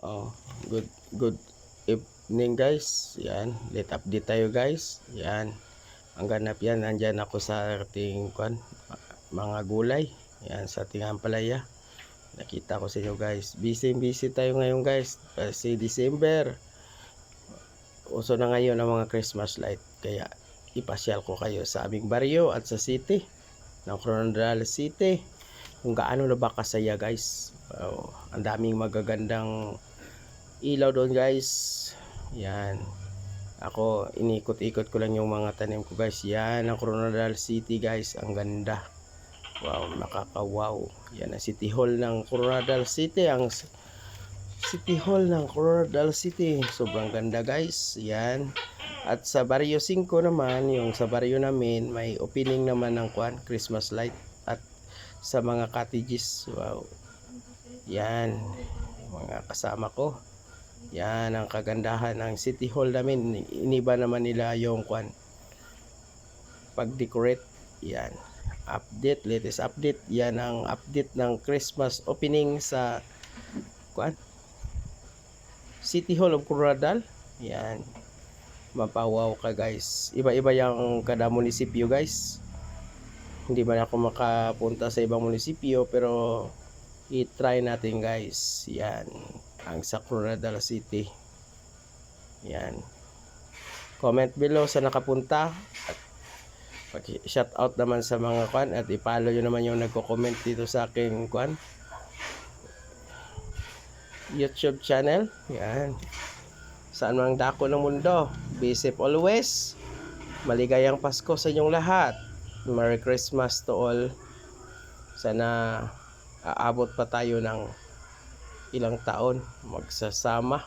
Oh, good evening guys. Yan, let update tayo guys. Yan. Ang ganap yan, nandyan ako sa ating mga gulay. Yan, sa ating ampalaya. Nakita ko sa inyo guys. Busy tayo ngayon guys. Kasi December. Uso na ngayon ang mga Christmas light. Kaya ipasyal ko kayo sa aming baryo at sa city ng Coronadal City. Kung gaano na ba kasaya guys. Ang daming magagandang ilaw doon guys. Yan, ako inikot-ikot ko lang yung mga tanim ko guys. Yan ang Coronadal City guys, ang ganda. Wow, nakaka-wow. Yan ang City Hall ng Coronadal City. Ang City Hall ng Coronadal City, sobrang ganda guys. Yan. At sa Barrio 5 naman, yung sa baryo namin, may opening naman ng Christmas light. At sa mga cottages, wow, yan mga kasama ko. Yan ang kagandahan ng City Hall namin. Iniba naman nila yung pag-decorate. Yan, update, latest update. Yan ang update ng Christmas opening sa City Hall of Coronadal. Yan, mapawaw ka guys. Iba-iba yung kada munisipyo guys. Hindi man ako makapunta sa ibang munisipyo, pero i-try natin guys. Yan ang sa Coronadal City. Yan, comment below sa nakapunta at shout out naman sa mga at i-follow nyo naman yung nagko-comment dito sa aking YouTube channel. Yan, saan mang dako ng mundo, be safe always. Maligayang Pasko sa inyong lahat. Merry Christmas to all. Sana aabot pa tayo ng ilang taon magsasama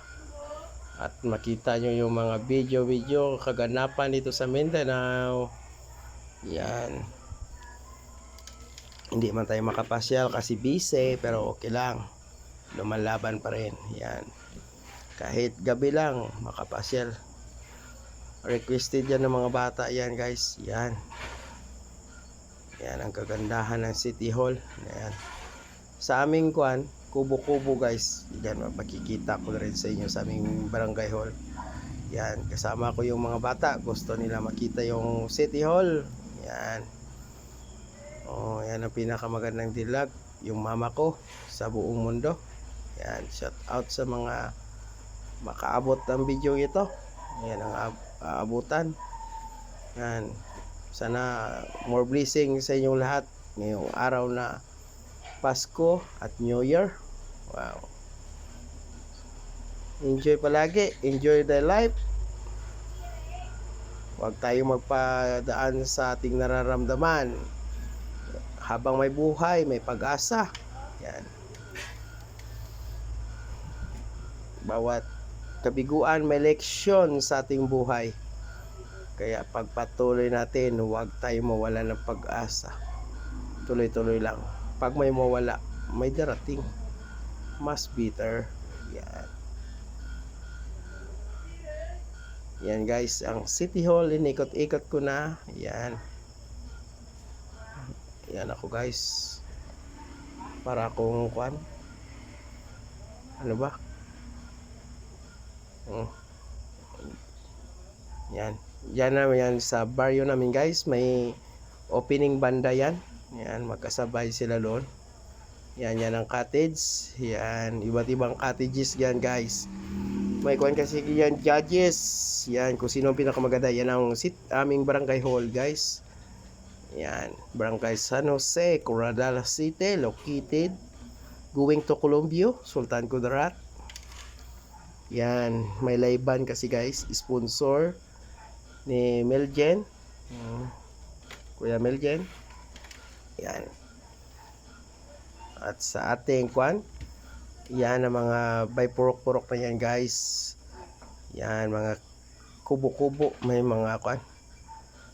at makita nyo yung mga video kaganapan dito sa Mindanao. Yan, hindi man tayo makapasyal kasi busy, pero okay lang, lumalaban pa rin. Yan, kahit gabi lang makapasyal, requested yan ng mga bata yan guys. Yan, yan ang kagandahan ng City Hall. Yan, sa aming kubo-kubo guys. Yan, mapakikita ko rin sa inyo sa aming barangay hall. Yan, kasama ko yung mga bata, gusto nila makita yung City Hall. Yan, oh, yan ang pinakamagandang dilag, yung mama ko sa buong mundo. Yan, shout out sa mga makaabot ng video ito. Yan ang aabutan. Yan, sana more blessing sa inyong lahat ngayong araw na Pasko at New Year. Wow, enjoy palagi, enjoy the life. Huwag tayo magpadaan sa ating nararamdaman. Habang may buhay, may pag-asa. Yan, bawat kabiguan may leksyon sa ating buhay. Kaya pagpatuloy natin, huwag tayo mawala ng pag-asa. Tuloy-tuloy lang. Pag may mawala, may darating mas bitter. Yan, yan guys, ang City Hall, inikot-ikot ko na. Yan, yan ako guys, para akong ano ba, yan, yan naman yan sa baryo namin guys. May opening banda yan. Yan, magkasabay sila doon. Yan, yan ang cottage. Yan, iba't ibang cottages yan guys. May kasi yan judges. Yan, kung sino ang pinakamaganda. Yan ang aming barangay hall guys. Yan, barangay San Jose, Coronadal City, located going to Columbio, Sultan Kudarat. Yan, may layban kasi guys, sponsor ni Meljen, Kuya Meljen. Yan, at sa ating yan ang mga bay purok-purok na yan guys. Yan, mga kubo-kubo, may mga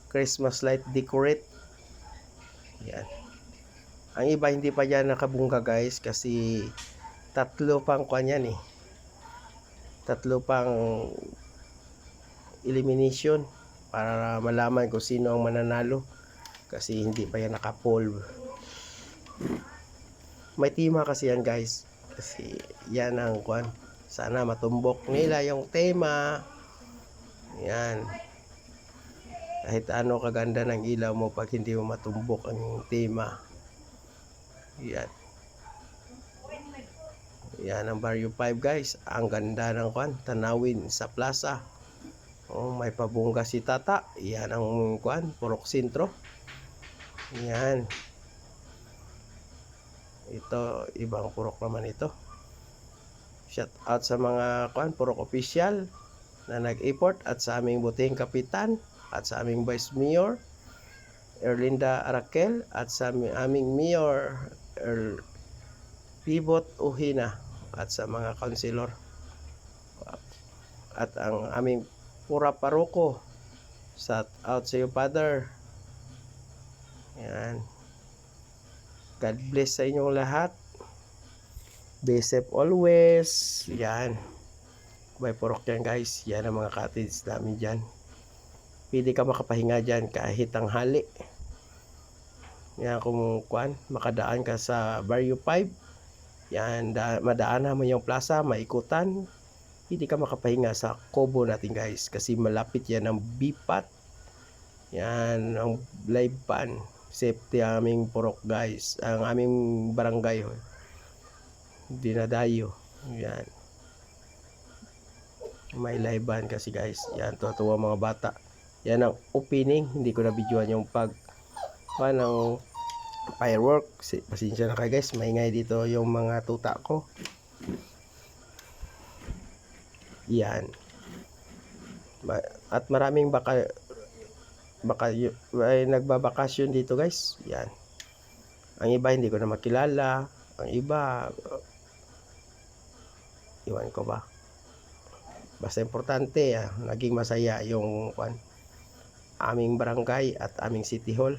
Christmas light decorate. Yan, ang iba hindi pa yan nakabungga guys, kasi tatlo pang yan tatlo pang elimination para malaman kung sino ang mananalo, kasi hindi pa yan naka-poll. May tema kasi yan guys, kasi yan ang Sana matumbok nila yung tema. Yan. Kahit ano kaganda ng ilaw mo pag hindi mo matumbok ang tema. Yan. Yan ang Barrio 5 guys. Ang ganda ng tanawin sa plaza. Oh, may pabungga si Tata. Yan ang Purok Sentro. Yan. Ito, ibang purok naman ito. Shout out sa mga purok official na nag-import at sa aming butihing kapitan at sa aming Vice Mayor Erlinda Arakel at sa aming Mayor Pibot Uhina at sa mga councilor at ang aming pura paroko. Shout out sa iyo, Father. Yan. God bless sa inyong lahat. Be safe always. Yan. May purok yan guys. Yan ang mga cottage namin dyan. Pwede ka makapahinga dyan kahit tanghali. Yan kung makadaan ka sa Barrio 5. Yan, madaanan mo yung plaza, maikutan. Pwede ka makapahinga sa Kobo natin guys. Kasi malapit yan ang bipat. Yan, ang live pan. Safety aming purok guys. Ang aming barangay. Dinadayo. Yan. May live ban kasi guys. Yan, tuwa mga bata. Yan ang opening. Hindi ko na videoan yung ng firework. Pasensya na kayo guys. Maingay dito yung mga tuta ko. Yan. At maraming baka ay nagbabakasyon dito guys. Yan. Ang iba hindi ko na makilala. Ang iba iwan ko ba. Basta importante naging masaya yung aming barangay at aming city hall.